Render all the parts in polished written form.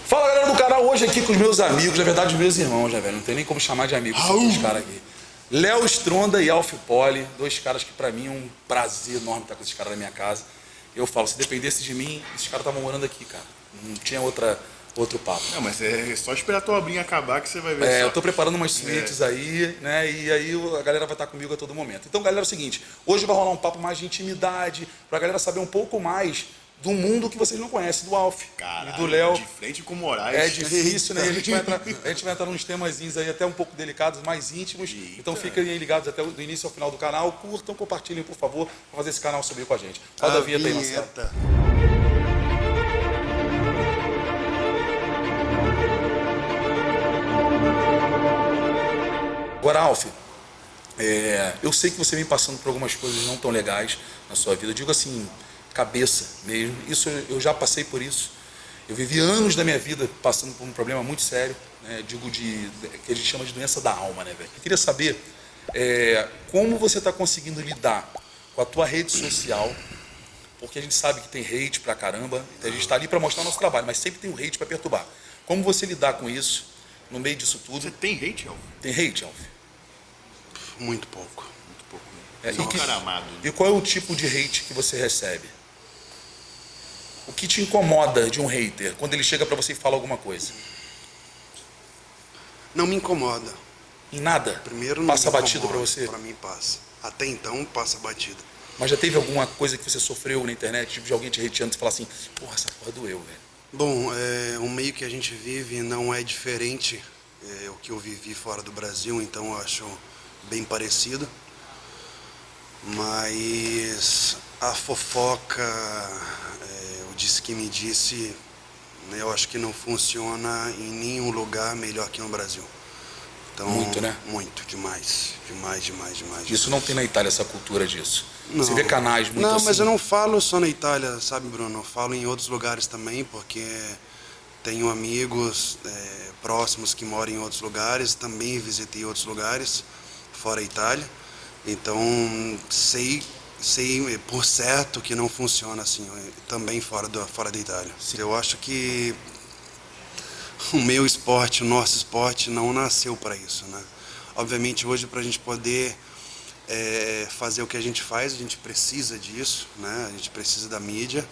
Fala, galera do canal, hoje aqui com os meus amigos, na verdade os meus irmãos, né, velho? Não tem nem como chamar de amigos esses caras aqui. Léo Stronda e Alf Poli, dois caras que pra mim é um prazer enorme estar com esses caras na minha casa. Eu falo, se dependesse de mim, esses caras estavam morando aqui, cara. Não tinha outro papo. Não, mas é só esperar a tua obrinha acabar que você vai ver. Eu tô preparando umas suítes aí, né? E aí a galera vai estar comigo a todo momento. Então, galera, é o seguinte, hoje vai rolar um papo mais de intimidade, pra galera saber um pouco mais do mundo que vocês não conhecem, do Alf e do Léo. De frente com o Moraes. É difícil, né? A gente vai entrar nos temas aí até um pouco delicados, mais íntimos. Eita. Então fiquem aí ligados até do início ao final do canal. Curtam, compartilhem, por favor, para fazer esse canal subir com a gente. Roda a vinheta aí, Marcelo. Agora, Alf, eu sei que você vem passando por algumas coisas não tão legais na sua vida. Eu digo assim, cabeça mesmo. Isso eu já passei por isso. Eu vivi anos da minha vida passando por um problema muito sério, né? Digo que a gente chama de doença da alma, né, velho? Eu queria saber como você está conseguindo lidar com a tua rede social, porque a gente sabe que tem hate pra caramba, então a gente está ali para mostrar o nosso trabalho, mas sempre tem um hate para perturbar. Como você lidar com isso no meio disso tudo? Você tem hate, Alf? Tem hate, Alf? Muito pouco. Muito pouco. Você é um cara amado. E qual é o tipo de hate que você recebe? O que te incomoda de um hater quando ele chega pra você e fala alguma coisa? Não me incomoda. Em nada? Primeiro não Passa me batido pra incomoda, você? Pra mim passa. Até então passa batido. Mas já teve alguma coisa que você sofreu na internet, tipo de alguém te hateando e falar assim, porra, essa porra doeu, velho? Bom, o meio que a gente vive não é diferente o que eu vivi fora do Brasil, então eu acho bem parecido. Mas a fofoca, o disse que me disse, né, eu acho que não funciona em nenhum lugar melhor que no Brasil. Então, Muito, né? Muito, demais. Demais. Isso não tem na Itália, essa cultura disso. Não. Você vê canais muito Não, assim. mas eu não falo só na Itália, sabe, Bruno? Eu falo em outros lugares também, porque tenho amigos próximos que moram em outros lugares, também visitei outros lugares, fora a Itália. Então, sei por certo que não funciona assim, também fora da Itália. Sim. Eu acho que o meu esporte, o nosso esporte, não nasceu para isso, né? Obviamente, hoje, para a gente poder fazer o que a gente faz, a gente precisa disso, né? A gente precisa da mídia,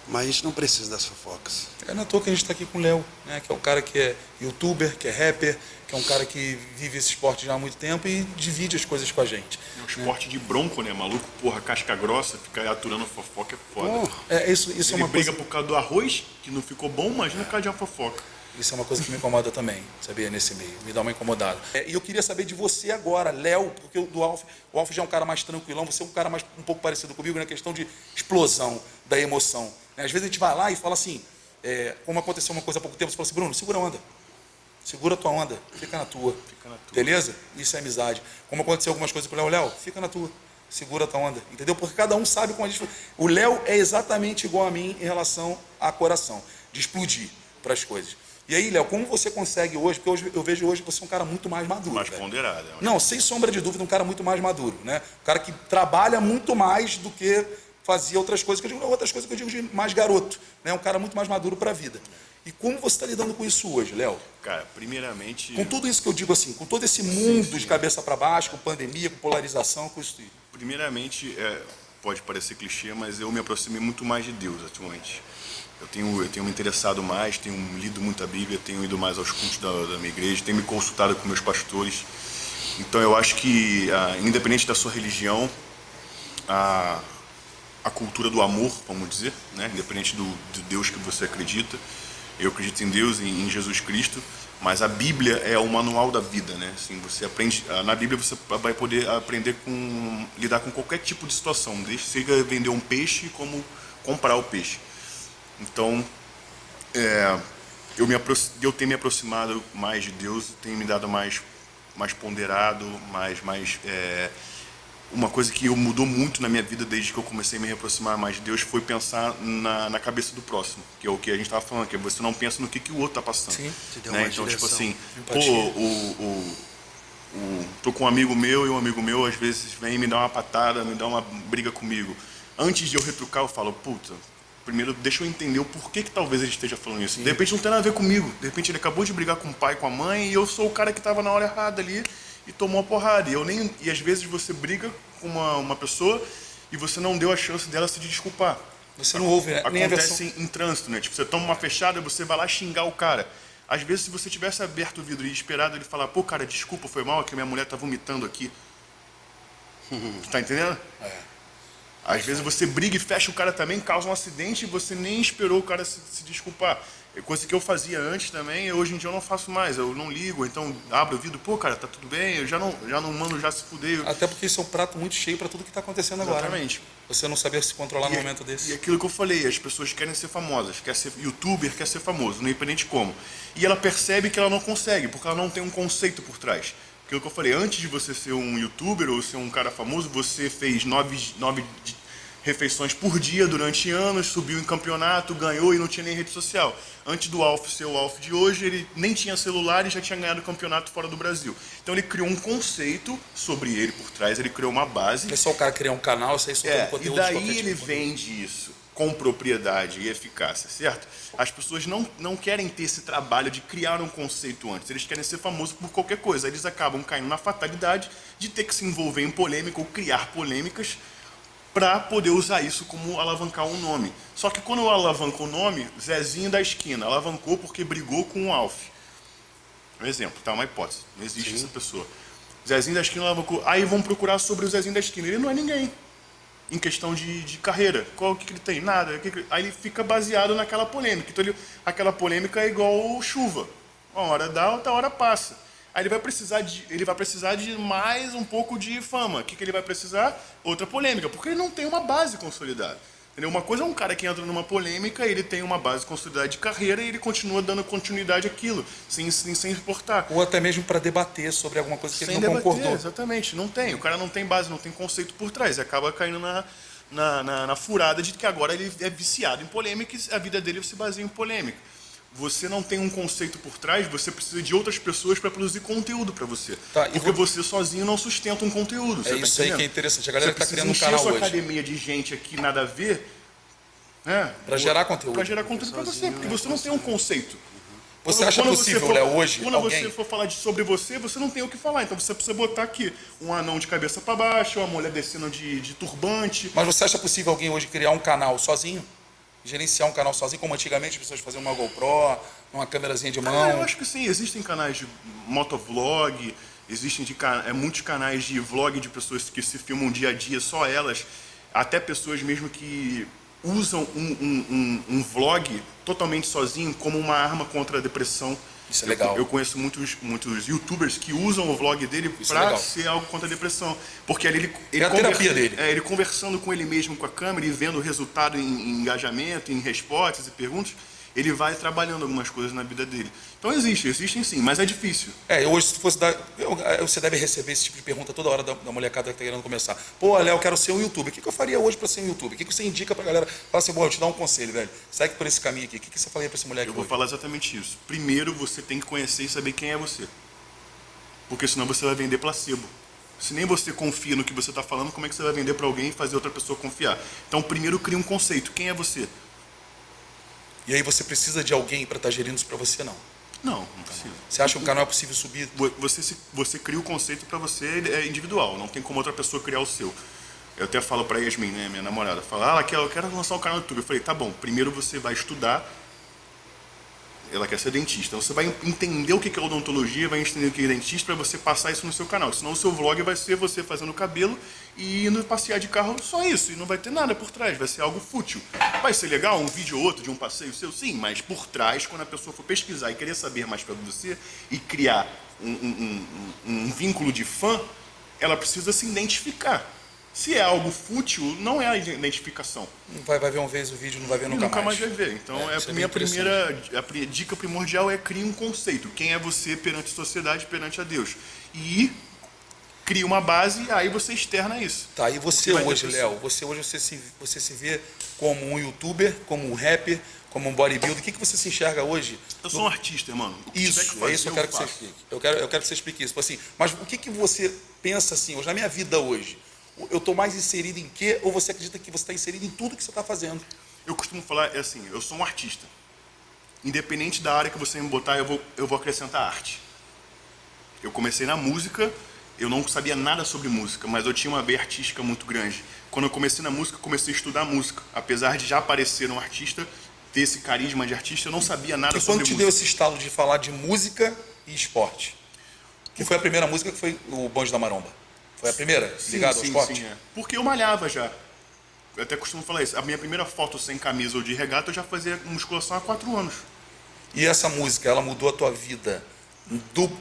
mas a gente não precisa das fofocas. Não é à toa que a gente está aqui com o Léo, né? Que é um cara que é youtuber, que é rapper, que é um cara que vive esse esporte já há muito tempo e divide as coisas com a gente. É um esporte de bronco, né, maluco? Porra, casca grossa, ficar aturando fofoca é foda. Isso é Ele uma briga coisa... por causa do arroz, que não ficou bom, imagina por causa de uma fofoca. Isso é uma coisa que me incomoda também, sabia, nesse meio. Me dá uma incomodada. E eu queria saber de você agora, Léo, porque o Alf já é um cara mais tranquilão, você é um cara um pouco parecido comigo na questão de explosão da emoção. Às vezes a gente vai lá e fala assim, como aconteceu uma coisa há pouco tempo, você fala assim, Bruno, segura a onda. Segura a tua onda, fica na tua. Beleza? Isso é amizade. Como aconteceu algumas coisas com o Léo, fica na tua. Segura a tua onda, entendeu? Porque cada um sabe como a gente... O Léo é exatamente igual a mim em relação a coração, de explodir para as coisas. E aí, Léo, como você consegue hoje, porque hoje, eu vejo hoje você é um cara muito mais maduro. Mais ponderado. Não, sem sombra de dúvida, um cara muito mais maduro, né? Um cara que trabalha muito mais do que fazia outras coisas, que eu digo de mais garoto, né? Um cara muito mais maduro para a vida. E como você está lidando com isso hoje, Léo? Cara, primeiramente... Com tudo isso que eu digo assim, com todo esse mundo de cabeça para baixo, com pandemia, com polarização, com isso tudo. Primeiramente, pode parecer clichê, mas eu me aproximei muito mais de Deus atualmente. Eu tenho me interessado mais, tenho lido muita Bíblia, tenho ido mais aos cultos da minha igreja, tenho me consultado com meus pastores. Então eu acho que, independente da sua religião, a cultura do amor, vamos dizer, né? Independente do Deus que você acredita, eu acredito em Deus, em Jesus Cristo, mas a Bíblia é o manual da vida, né? Assim, você aprende, na Bíblia você vai poder aprender lidar com qualquer tipo de situação, desde seja vender um peixe como comprar o peixe. Então, eu tenho me aproximado mais de Deus, tenho me dado mais ponderado, uma coisa que mudou muito na minha vida desde que eu comecei a me aproximar mais de Deus foi pensar na cabeça do próximo, que é o que a gente estava falando, que você não pensa no que o outro está passando. Sim, te deu né? uma Então, direção, tipo assim, empatia. tô com um amigo meu e um amigo meu às vezes vem me dar uma patada, me dá uma briga comigo. Antes de eu retrucar, eu falo, puta, primeiro deixa eu entender o porquê que talvez ele esteja falando isso. De repente não tem nada a ver comigo. De repente ele acabou de brigar com o pai, com a mãe, e eu sou o cara que estava na hora errada ali e tomou uma porrada. E às vezes você briga com uma pessoa e você não deu a chance dela se desculpar. Você não ouve, né? Nem a versão. Acontece em trânsito, né? Tipo, você toma uma fechada e você vai lá xingar o cara. Às vezes, se você tivesse aberto o vidro e esperado ele falar, pô, cara, desculpa, foi mal, é que minha mulher tá vomitando aqui. Tá entendendo? Às vezes você briga e fecha o cara também, causa um acidente e você nem esperou o cara se desculpar. É coisa que eu fazia antes também, hoje em dia eu não faço mais, eu não ligo, então abro o vidro, pô, cara, tá tudo bem, eu já não mando, já se fudei. Até porque isso é um prato muito cheio para tudo que está acontecendo agora. Exatamente. Você não saber se controlar no momento desse. E aquilo que eu falei, as pessoas querem ser famosas, quer ser youtuber, quer ser famoso, independente como. E ela percebe que ela não consegue, porque ela não tem um conceito por trás. Aquilo que eu falei, antes de você ser um youtuber ou ser um cara famoso, você fez nove refeições por dia durante anos, subiu em campeonato, ganhou e não tinha nem rede social. Antes do Alf ser o Alf de hoje, ele nem tinha celular e já tinha ganhado campeonato fora do Brasil. Então ele criou um conceito sobre ele por trás, ele criou uma base. Não é só o cara criar um canal, isso aí só tem conteúdo. E daí ele vende isso com propriedade e eficácia, certo? As pessoas não querem ter esse trabalho de criar um conceito antes, eles querem ser famosos por qualquer coisa. Eles acabam caindo na fatalidade de ter que se envolver em polêmica ou criar polêmicas para poder usar isso como alavancar um nome. Só que quando eu alavanco o nome, Zezinho da esquina alavancou porque brigou com o Alf. Um exemplo, tá? Uma hipótese. Não existe essa pessoa. Zezinho da esquina alavancou. Aí vão procurar sobre o Zezinho da esquina. Ele não é ninguém. Em questão de carreira. Qual que ele tem? Nada. Aí ele fica baseado naquela polêmica. Então aquela polêmica é igual chuva. Uma hora dá, outra hora passa. Aí ele vai precisar de mais um pouco de fama. O que ele vai precisar? Outra polêmica, porque ele não tem uma base consolidada. Entendeu? Uma coisa é um cara que entra numa polêmica, ele tem uma base consolidada de carreira e ele continua dando continuidade àquilo, sem importar. Ou até mesmo para debater sobre alguma coisa que ele não debater, concordou. Exatamente, não tem. O cara não tem base, não tem conceito por trás. E acaba caindo na furada de que agora ele é viciado em polêmica e a vida dele se baseia em polêmica. Você não tem um conceito por trás, você precisa de outras pessoas para produzir conteúdo para você. Tá, porque você sozinho não sustenta um conteúdo. É isso aí que é interessante. A galera está criando um canal canal hoje. Você hoje. academia de gente aqui, nada a ver, né? Para gerar conteúdo. Para gerar conteúdo para você, porque você não tem um conceito. Você acha possível, Léo, hoje, quando alguém... você for falar sobre você, você não tem o que falar. Então você precisa botar aqui um anão de cabeça para baixo, uma mulher descendo de turbante. Mas você acha possível alguém hoje criar um canal sozinho? Gerenciar um canal sozinho, como antigamente as pessoas faziam uma GoPro, uma câmerazinha de mão? Eu acho que sim, existem canais de motovlog, existem muitos canais de vlog de pessoas que se filmam dia a dia, só elas, até pessoas mesmo que usam um vlog totalmente sozinho como uma arma contra a depressão. Isso é legal. Eu conheço muitos youtubers que usam o vlog dele para ser algo contra a depressão. Porque ali ele a terapia dele. Ele conversando com ele mesmo, com a câmera e vendo o resultado em engajamento, em respostas e perguntas, ele vai trabalhando algumas coisas na vida dele. Então existem sim, mas é difícil. Hoje, se tu fosse dar. Você deve receber esse tipo de pergunta toda hora da molecada que está querendo começar. Pô, Léo, eu quero ser um youtuber. O que eu faria hoje para ser um youtuber? O que você indica para a galera? Fala assim, eu te dar um conselho, velho. Segue por esse caminho aqui. O que você falaria para esse moleque? Eu vou falar exatamente isso. Primeiro, você tem que conhecer e saber quem é você. Porque senão você vai vender placebo. Se nem você confia no que você está falando, como é que você vai vender para alguém e fazer outra pessoa confiar? Então, primeiro, cria um conceito. Quem é você? E aí você precisa de alguém para estar gerindo isso para você, não? Não precisa. Você acha que um canal é possível subir? Você cria o conceito para você, é individual, não tem como outra pessoa criar o seu. Eu até falo para Yasmin, né, minha namorada, fala, eu quero lançar um canal no YouTube. Eu falei, tá bom, primeiro você vai estudar. Ela quer ser dentista. Você vai entender o que é odontologia, vai entender o que é dentista para você passar isso no seu canal. Senão o seu vlog vai ser você fazendo cabelo e indo passear de carro, só isso. E não vai ter nada por trás, vai ser algo fútil. Vai ser legal um vídeo ou outro de um passeio seu? Sim, mas por trás, quando a pessoa for pesquisar e querer saber mais para você e criar um vínculo de fã, ela precisa se identificar. Se é algo fútil, não é a identificação. Vai ver uma vez o vídeo, não vai ver nunca mais. Vai ver. Então, a minha primeira dica primordial é criar um conceito. Quem é você perante a sociedade, perante a Deus. E cria uma base e aí você externa isso. Tá, e você hoje, Léo, você se vê como um youtuber, como um rapper, como um bodybuilder? O que você se enxerga hoje? Eu sou um artista, mano. Isso, é isso que eu quero que você explique. Eu quero que você explique isso. Assim, mas o que você pensa assim, hoje, na minha vida hoje? Eu estou mais inserido em quê? Ou você acredita que você está inserido em tudo que você está fazendo? Eu costumo falar, assim, eu sou um artista. Independente da área que você me botar, eu vou acrescentar arte. Eu comecei na música, eu não sabia nada sobre música, mas eu tinha uma veia artística muito grande. Quando eu comecei na música, eu comecei a estudar música. Apesar de já parecer um artista, ter esse carisma de artista, eu não sabia nada E sobre quando te música. deu esse estalo de falar de música e esporte? Que foi a primeira música que foi o Bonde da Maromba? Foi a primeira, ligada ao esporte? Sim, é. Porque eu malhava já. Eu até costumo falar isso. A minha primeira foto sem camisa ou de regata, eu já fazia musculação há 4 anos. E essa música, ela mudou a tua vida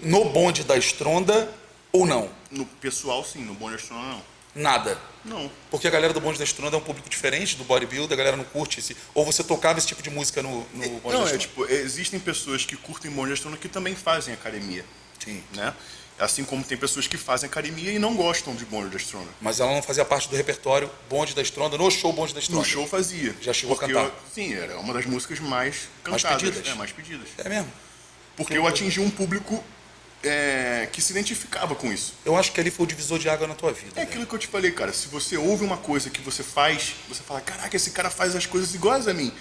no Bonde da Estronda ou não? No pessoal, sim. No Bonde da Estronda, não. Nada. Não. Porque a galera do Bonde da Estronda é um público diferente do bodybuilder, a galera não curte esse... Ou você tocava esse tipo de música no Bonde da Estronda? Tipo, existem pessoas que curtem Bonde da Estronda que também fazem academia. Sim. Né? Assim como tem pessoas que fazem academia e não gostam de Bonde da Estronda. Mas ela não fazia parte do repertório Bonde da Estronda, no show Bonde da Estronda? No show fazia. Já chegou a cantar? Sim, era uma das músicas mais cantadas. pedidas? Mais pedidas. É mesmo? Porque eu atingi um público que se identificava com isso. Eu acho que ali foi o divisor de água na tua vida. É aquilo que eu te falei, cara. Se você ouve uma coisa que você faz, você fala, caraca, esse cara faz as coisas iguais a mim.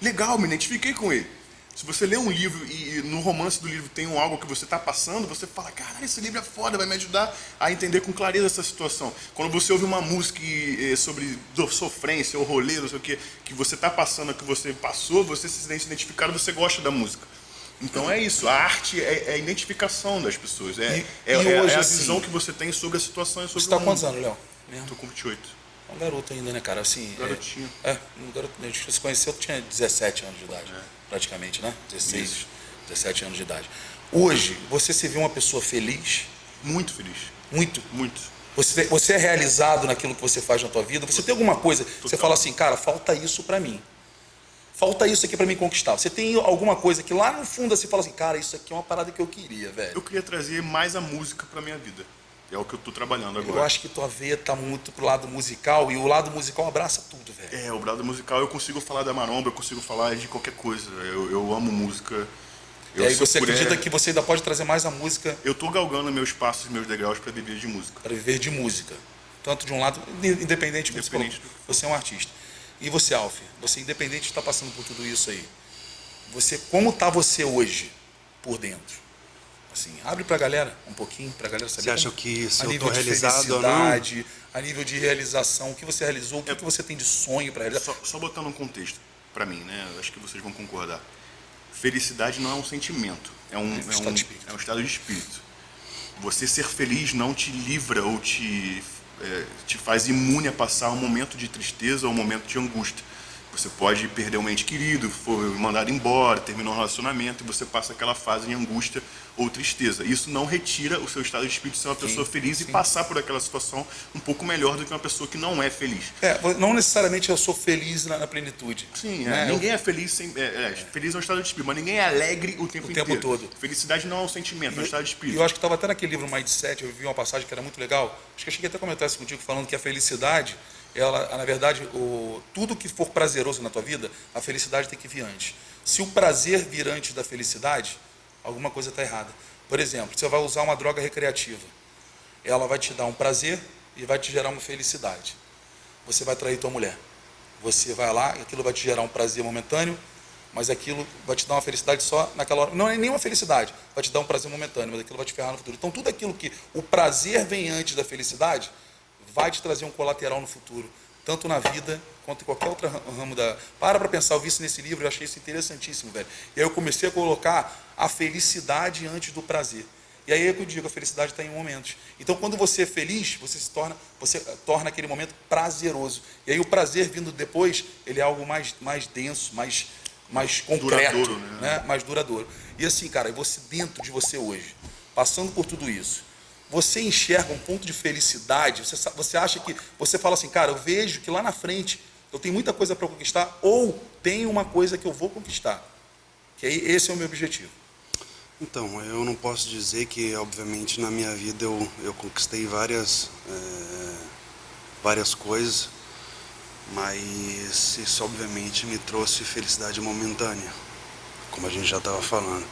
Legal, me identifiquei com ele. Se você lê um livro e no romance do livro tem algo que você está passando, você fala, caralho, esse livro é foda, vai me ajudar a entender com clareza essa situação. Quando você ouve uma música sobre sofrência ou rolê, não sei o que você está passando, que você passou, você se sente identificado, você gosta da música. Então é isso, a arte é a identificação das pessoas, hoje, é a assim, visão que você tem sobre a situação e sobre Você o tá mundo. quantos anos, Léo? Tô com 28. É um garoto ainda, né, cara? Assim, Garotinho. Um garoto, a gente se conheceu, tu tinha 17 anos de idade, praticamente, né? 16, Isso. 17 anos de idade. Hoje, você se vê uma pessoa feliz? Muito feliz. Muito? Muito. Você é realizado naquilo que você faz na tua vida? Você tem alguma coisa, você fala assim, cara, falta isso pra mim. Falta isso aqui pra mim conquistar. Você tem alguma coisa que lá no fundo você fala assim, cara, isso aqui é uma parada que eu queria, velho. Eu queria trazer mais a música pra minha vida. É o que eu tô trabalhando agora. Eu acho que tua veia tá muito pro lado musical e o lado musical abraça tudo, velho. O lado musical eu consigo falar da maromba, eu consigo falar de qualquer coisa. Eu amo música. E aí você acredita que você ainda pode trazer mais a música? Eu tô galgando meus passos, meus degraus pra viver de música. Para viver de música. Tanto de um lado, independente do que você é um artista. E você, Alf, você independente de estar passando por tudo isso aí, como está você hoje por dentro? Assim, abre para a galera um pouquinho, para a galera saber. Você acha que se a eu nível estou de realizado ou não? felicidade, a nível de realização, o que você realizou, o que você tem de sonho para realizar? Só botando um contexto pra mim, né? Acho que vocês vão concordar. Felicidade não é um sentimento, é um estado de espírito. Você ser feliz não te livra ou te faz imune a passar um momento de tristeza ou um momento de angústia. Você pode perder um ente querido, foi mandado embora, terminou um relacionamento e você passa aquela fase de angústia ou tristeza. Isso não retira o seu estado de espírito de ser uma pessoa feliz e passar por aquela situação um pouco melhor do que uma pessoa que não é feliz. Não necessariamente eu sou feliz na plenitude. Sim, né? Ninguém é feliz sem. Feliz é um estado de espírito, mas ninguém é alegre o tempo inteiro. Todo. Felicidade não é um sentimento, é um estado de espírito. E eu acho que estava até naquele livro Mindset, eu vi uma passagem que era muito legal. Acho que eu cheguei até a comentar isso contigo, falando que a felicidade, ela, na verdade, tudo que for prazeroso na tua vida, a felicidade tem que vir antes. Se o prazer vir antes da felicidade, alguma coisa está errada. Por exemplo, você vai usar uma droga recreativa. Ela vai te dar um prazer e vai te gerar uma felicidade. Você vai trair tua mulher. Você vai lá, aquilo vai te gerar um prazer momentâneo, mas aquilo vai te dar uma felicidade só naquela hora. Não é nenhuma felicidade, vai te dar um prazer momentâneo, mas aquilo vai te ferrar no futuro. Então, tudo aquilo que o prazer vem antes da felicidade, vai te trazer um colateral no futuro, tanto na vida quanto em qualquer outro ramo da... Para pensar, eu vi isso nesse livro, eu achei isso interessantíssimo, velho. E aí eu comecei a colocar a felicidade antes do prazer. E aí é que eu digo, a felicidade está em momentos. Então, quando você é feliz, você torna aquele momento prazeroso. E aí o prazer vindo depois, ele é algo mais denso, mais concreto, duradouro, né? Mais duradouro. E assim, cara, você dentro de você hoje, passando por tudo isso, você enxerga um ponto de felicidade, você acha que, você fala assim, cara, eu vejo que lá na frente eu tenho muita coisa para conquistar, ou tem uma coisa que eu vou conquistar. Que aí esse é o meu objetivo. Então, eu não posso dizer que, obviamente, na minha vida eu conquistei várias coisas, mas isso, obviamente, me trouxe felicidade momentânea, como a gente já estava falando.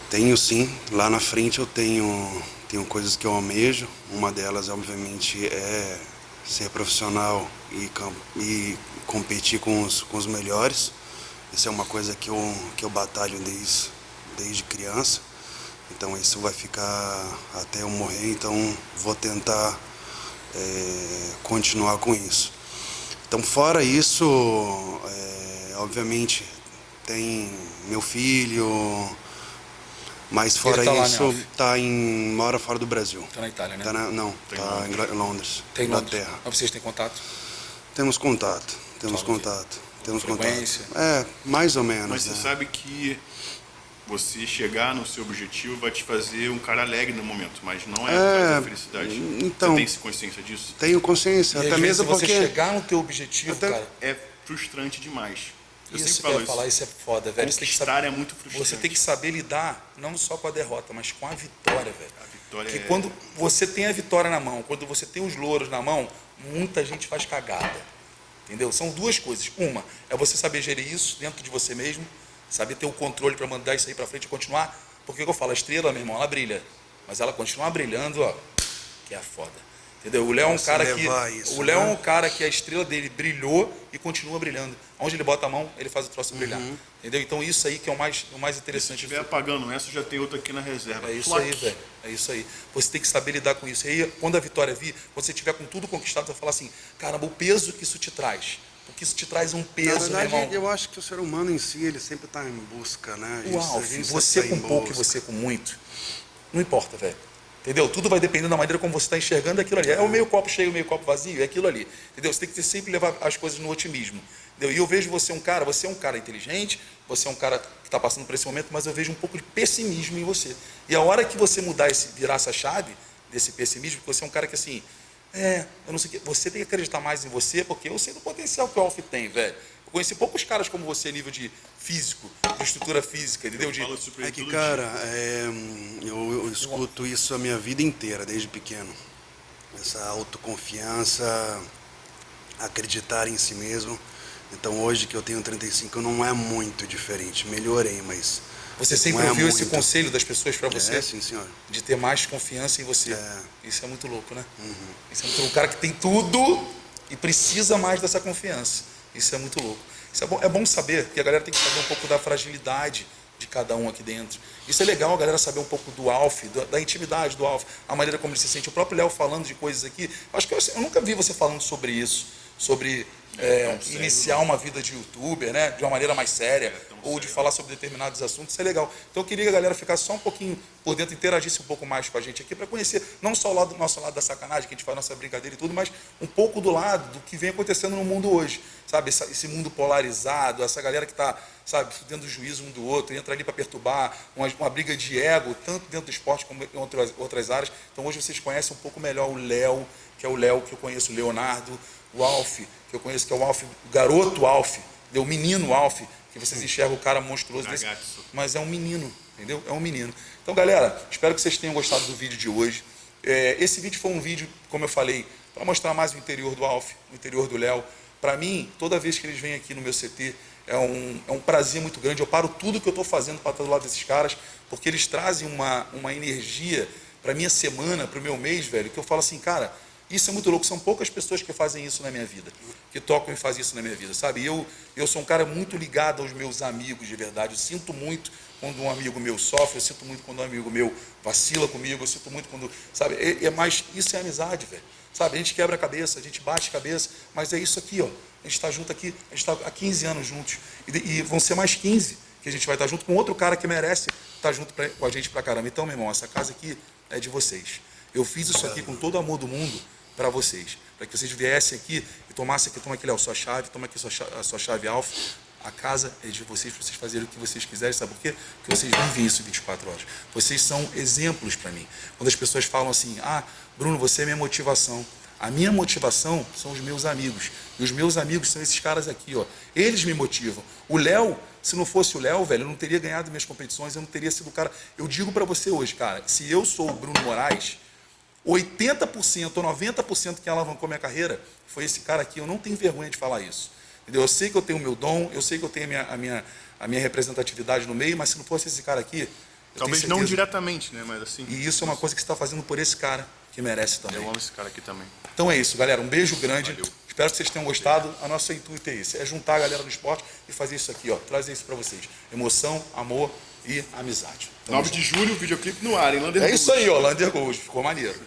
Tenho sim, lá na frente eu tenho coisas que eu almejo, uma delas, obviamente, é ser profissional e competir com os melhores. Isso é uma coisa que eu batalho desde criança. Então isso vai ficar até eu morrer, então vou tentar continuar com isso. Então fora isso, obviamente tem meu filho, mas fora Ele tá lá, isso, né, mora fora do Brasil. Tá na Itália, né? Tá em Londres, Tem Inglaterra. Londres. Mas vocês têm contato? Temos contato. Frequência? Mais ou menos. Mas você sabe que você chegar no seu objetivo vai te fazer um cara alegre no momento, mas não é a felicidade. Então, você tem consciência disso? Tenho consciência, E até às vezes, mesmo se você porque... chegar no teu objetivo, cara... É frustrante demais. Eu Isso sempre que eu falo ia falar, isso é foda, velho. Você tem que Conquistar é muito frustrante. Você tem que saber lidar não só com a derrota, mas com a vitória, velho. A vitória Porque quando você tem a vitória na mão, quando você tem os louros na mão, muita gente faz cagada. Entendeu? São duas coisas. Uma é você saber gerir isso dentro de você mesmo, saber ter o controle para mandar isso aí para frente e continuar. Porque eu falo, a estrela, meu irmão, ela brilha, mas ela continua brilhando, ó, que é foda. Entendeu? O Léo é um cara que é um cara que a estrela dele brilhou e continua brilhando. Onde ele bota a mão, ele faz o troço brilhar. Entendeu? Então isso aí que é o mais interessante. Se estiver apagando essa, já tem outra aqui na reserva. É isso aí, velho. É isso aí. Você tem que saber lidar com isso. E aí, quando a vitória vir, quando você tiver com tudo conquistado, você vai falar assim, caramba, o peso que isso te traz. Porque isso te traz um peso, Na verdade, meu irmão. eu acho que o ser humano em si, ele sempre está em busca, né? Você com pouco e você com muito, não importa, velho. Entendeu? Tudo vai depender da maneira como você está enxergando aquilo ali. É o meio copo cheio, o meio copo vazio, é aquilo ali. Entendeu? Você tem que sempre levar as coisas no otimismo. Entendeu? E eu vejo você é um cara inteligente, você é um cara que está passando por esse momento, mas eu vejo um pouco de pessimismo em você. E a hora que você virar essa chave desse pessimismo, porque você é um cara que assim, eu não sei o que, você tem que acreditar mais em você, porque eu sei do potencial que o Alf tem, velho. Eu conheci poucos caras como você, nível de físico, de estrutura física, entendeu? É que, cara, eu escuto isso a minha vida inteira, desde pequeno. Essa autoconfiança, acreditar em si mesmo. Então hoje que eu tenho 35 não é muito diferente. Melhorei, mas... Você sempre ouviu esse conselho das pessoas para você? Sim, senhor. De ter mais confiança em você. Isso é muito louco, né? Isso é muito louco. O cara que tem tudo e precisa mais dessa confiança. Isso é muito louco. Isso é bom saber, que a galera tem que saber um pouco da fragilidade de cada um aqui dentro. Isso é legal a galera saber um pouco do Alf, da intimidade do Alf, a maneira como ele se sente. O próprio Léo falando de coisas aqui. Acho que eu nunca vi você falando sobre isso, sobre iniciar uma vida de youtuber, né, de uma maneira mais séria, ou de falar sobre determinados assuntos. Isso é legal. Então eu queria que a galera ficasse só um pouquinho por dentro, interagisse um pouco mais com a gente aqui, para conhecer não só o nosso lado da sacanagem, que a gente faz nossa brincadeira e tudo, mas um pouco do lado do que vem acontecendo no mundo hoje, sabe? Esse mundo polarizado, essa galera que está, sabe, dentro do juízo um do outro, entra ali para perturbar, uma briga de ego, tanto dentro do esporte como em outras áreas. Então hoje vocês conhecem um pouco melhor o Léo, que é o Léo que eu conheço, o Leonardo, o Alf, que eu conheço, que é o Alf, o garoto Alf, o menino Alf, que vocês enxergam o cara monstruoso desse, mas é um menino, entendeu? É um menino. Então, galera, espero que vocês tenham gostado do vídeo de hoje. Esse vídeo foi um vídeo, como eu falei, para mostrar mais o interior do Alf, o interior do Léo. Para mim, toda vez que eles vêm aqui no meu CT, é um prazer muito grande. Eu paro tudo que eu estou fazendo para estar do lado desses caras, porque eles trazem uma energia para a minha semana, para o meu mês, velho, que eu falo assim, cara, isso é muito louco. São poucas pessoas que fazem isso na minha vida, que tocam e fazem isso na minha vida, sabe? E eu sou um cara muito ligado aos meus amigos, de verdade. Eu sinto muito quando um amigo meu sofre, eu sinto muito quando um amigo meu vacila comigo, eu sinto muito quando, sabe? Mas isso é amizade, velho. Sabe? A gente quebra a cabeça, a gente bate a cabeça, mas é isso aqui, ó. A gente está junto aqui, a gente está há 15 anos juntos. E vão ser mais 15 que a gente vai estar junto com outro cara que merece estar junto com a gente pra caramba. Então, meu irmão, essa casa aqui é de vocês. Eu fiz isso aqui com todo o amor do mundo para vocês. Para que vocês viessem aqui e tomassem aqui, toma aqui, Léo, sua chave, toma aqui a sua chave Alf. A casa é de vocês, para vocês fazerem o que vocês quiserem. Sabe por quê? Porque vocês vivem isso 24 horas. Vocês são exemplos para mim. Quando as pessoas falam assim, Bruno, você é minha motivação. A minha motivação são os meus amigos. E os meus amigos são esses caras aqui, ó. Eles me motivam. O Léo, se não fosse o Léo, velho, eu não teria ganhado minhas competições, eu não teria sido o cara. Eu digo para você hoje, cara, se eu sou o Bruno Moraes, 80% ou 90% que alavancou minha carreira foi esse cara aqui. Eu não tenho vergonha de falar isso. Entendeu? Eu sei que eu tenho o meu dom, eu sei que eu tenho a minha representatividade no meio, mas se não fosse esse cara aqui, Talvez tenho não certeza. diretamente, né? Mas assim. E isso é uma coisa que você está fazendo por esse cara, que merece também. Eu amo esse cara aqui também. Então é isso, galera. Um beijo grande. Valeu. Espero que vocês tenham gostado. A nossa intuito é esse, é juntar a galera do esporte e fazer isso aqui, ó. Trazer isso para vocês. Emoção, amor e amizade. Tamo 9 de julho, videoclipe no ar, em Lander É isso aí, ó. Lander Gold. Ficou maneiro.